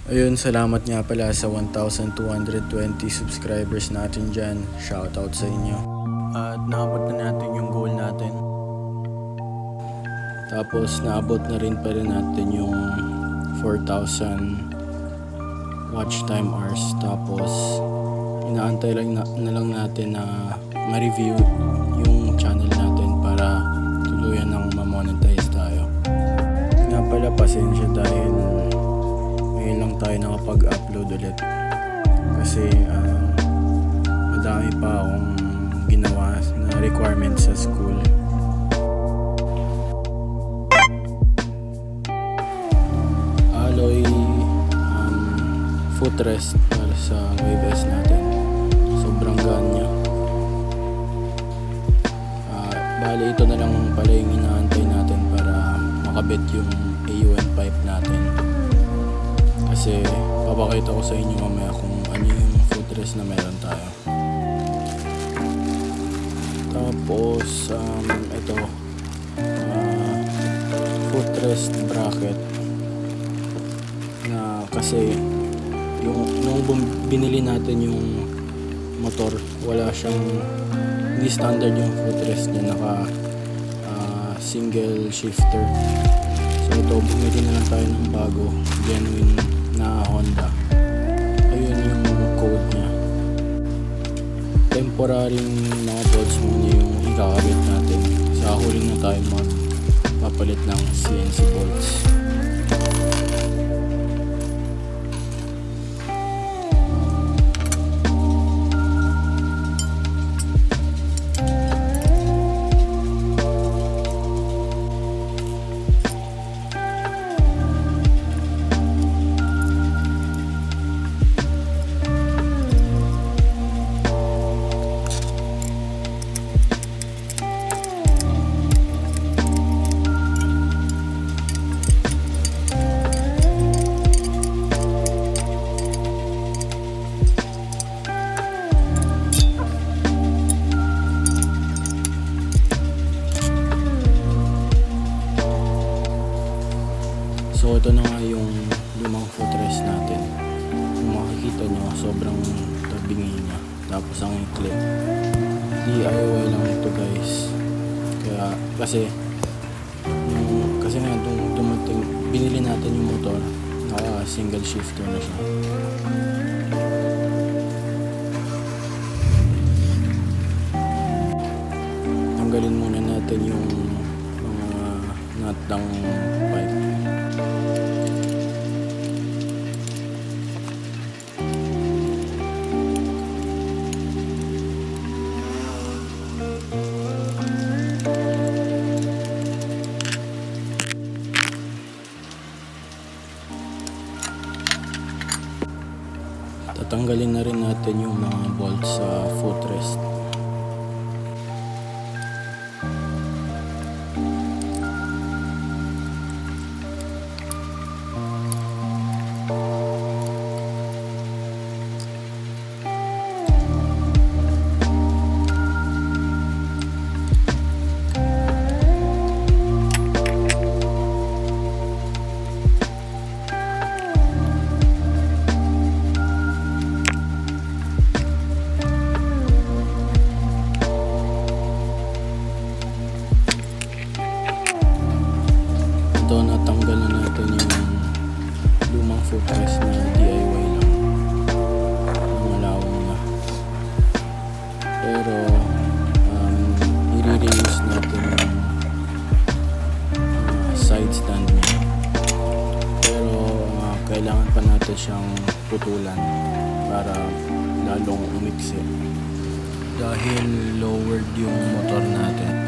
Ayun, salamat nga pala sa 1,220 subscribers natin dyan. Shoutout sa inyo. At naabot na natin yung goal natin. Tapos naabot na rin pa rin natin yung 4,000 watch time hours. Tapos inaantay na lang natin na ma-review yung channel natin para tuluyan ng ma-monetize tayo. Nga pala, pasensya dahil ngayon lang tayo nakapag-upload ulit kasi madami pa akong ginawa na requirements sa school. Alloy footrest para sa wave S natin, sobrang gaan niya. Bali ito na lang pala yung inaantay natin para makabit yung AUN pipe natin. Kasi papakita ko sa inyo mamaya kung ano yung footrest na meron tayo. Tapos ito footrest bracket na kasi nung binili natin yung motor, wala siyang, hindi standard yung footrest niya, naka single shifter. So ito, bumili na lang tayo ng bago, genuine na Honda. Ayun yung code niya. Temporary mga bolts muna yung ikakabit natin. Sa huli na tayo magpapalit ng CNC bolts. So ito na nga yung lumang footrest natin. Kung makikita nyo, sobrang tabingi niya. Tapos ang i-clip. DIY lang ito guys. Kaya kasi nga dumating, binili natin yung motor, naka single shifter na siya. Tanggalin muna natin yung mga nut ng pipe. Tatanggalin na rin natin yung mga bolts sa footrest. Ito, natanggal na natin yung lumang footrest na DIY lang, malawang na. Pero i-reuse natin yung side stand niya. Pero kailangan pa natin siyang putulan para lalong umiksi dahil lowered yung motor natin.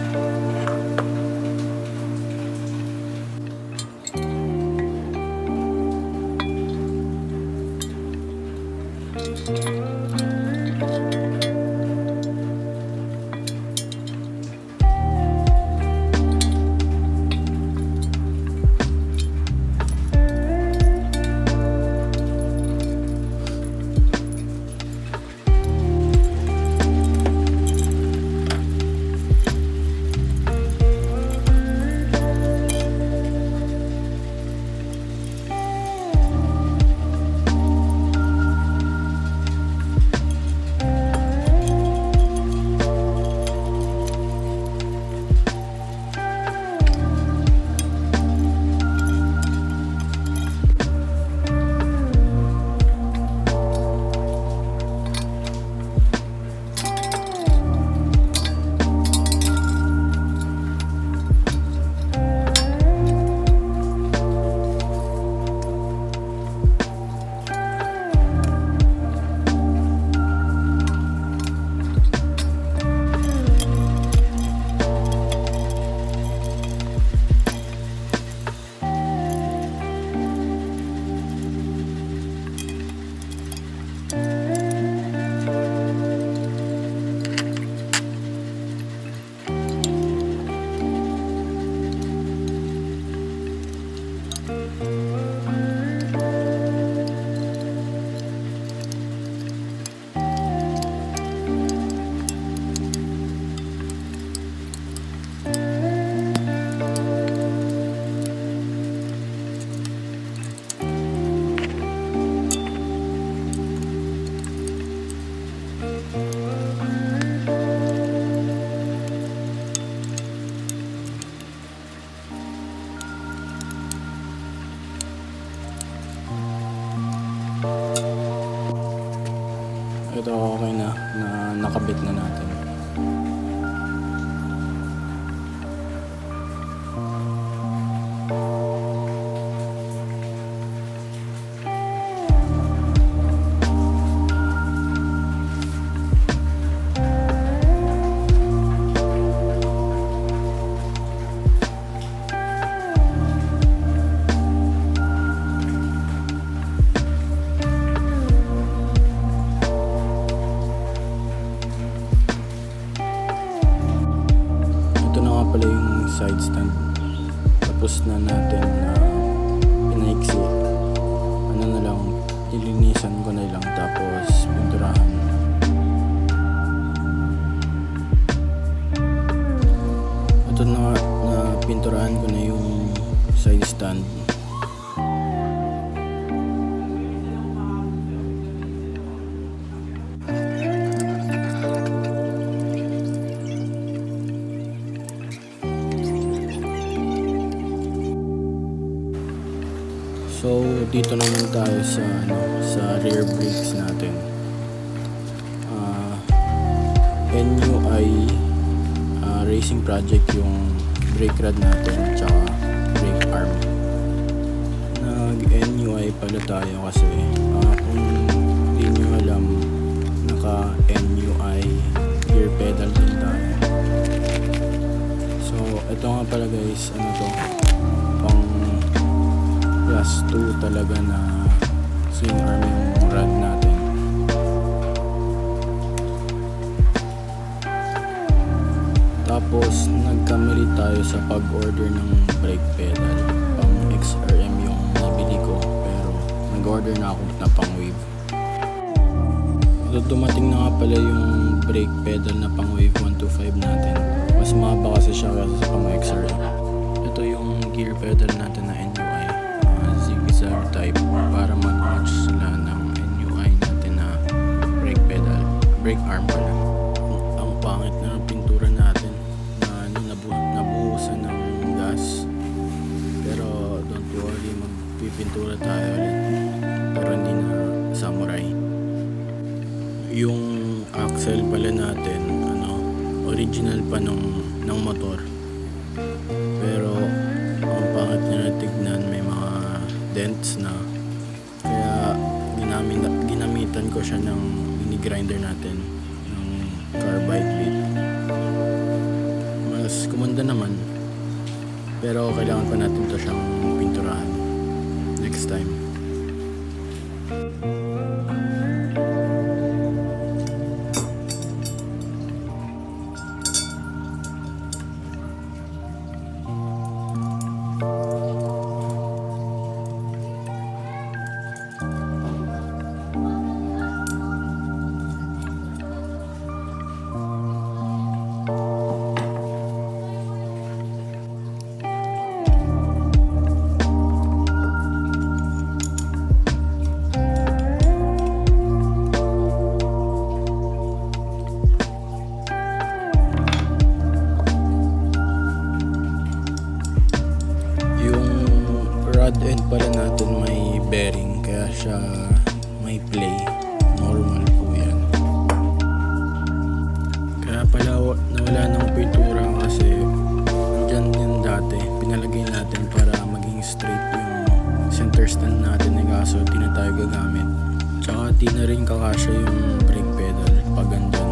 ito okay na nakabit na natin. Pala yung side stand, tapos na natin pinaiksi. Ano na lang, nilinisan ko na lang, tapos pinturahan. Ito na pinturahan ko na yung side stand. So dito naman tayo sa rear brakes natin. NUI racing project yung brake rod natin tsaka brake arm. Nag NUI pala tayo kasi kung hindi nyo alam, naka NUI gear pedal din tayo. So ito nga pala guys, ano to, pang Class 2 talaga na swing arm yung rod natin. Tapos nagkamali tayo sa pag-order ng brake pedal. Pang XRM yung nabili ko, pero nag-order na ako na pang wave. So dumating na nga pala yung brake pedal na pang wave 125 natin. Mas mahaba kasi siya kasi sa pang XRM. Ito yung gear pedal natin na NUI zigzag type para mag-match sila ng NUI natin na brake pedal, brake arm pala. Ang pangit na ng pintura natin na nabuhusan ng gas, pero don't worry, magpipintura tayo ulit, pero hindi na samurai. Yung axle pala natin original pa ng motor, pero ang pangit na tignan, may mga dents na, kaya ginamitan ko siya ng mini grinder natin ng carbide bit. Mas kumanda naman, pero kailangan pa natin to siyang pinturahan next time. Rod end pala natin may bearing, kaya siya may play. Normal po yan. Kaya pala nawala ng pintura kasi dyan din dati pinalagay natin para maging straight yung center stand natin, eh kaso di na tayo gagamit. Tsaka di na rin kakasya yung brake pedal pag andyan.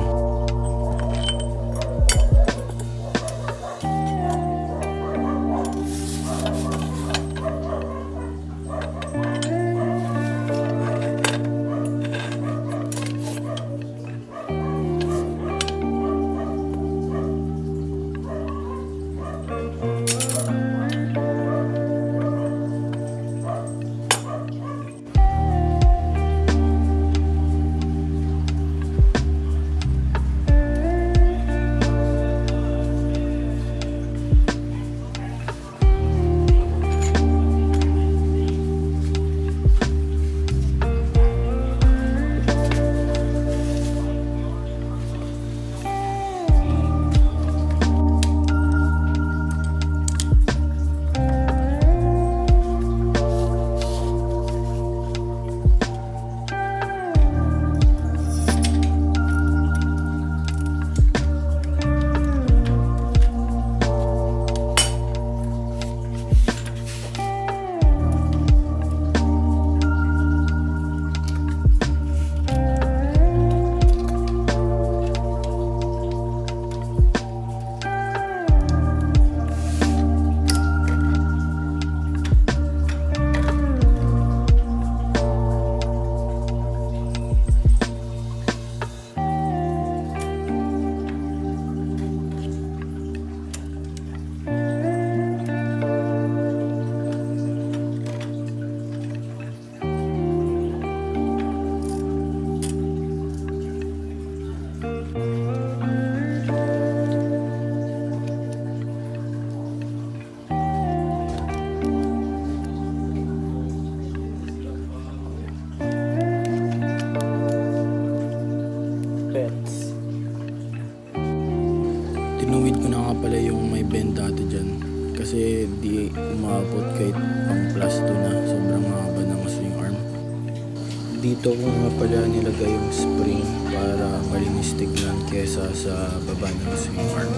na nga pala yung may bend dati dyan. Kasi di umabot kahit pang plus 2 na. Sobrang haba ng swing arm. Dito ko nga pala nilagay yung spring para malinis tignan kesa sa baba ng swing arm.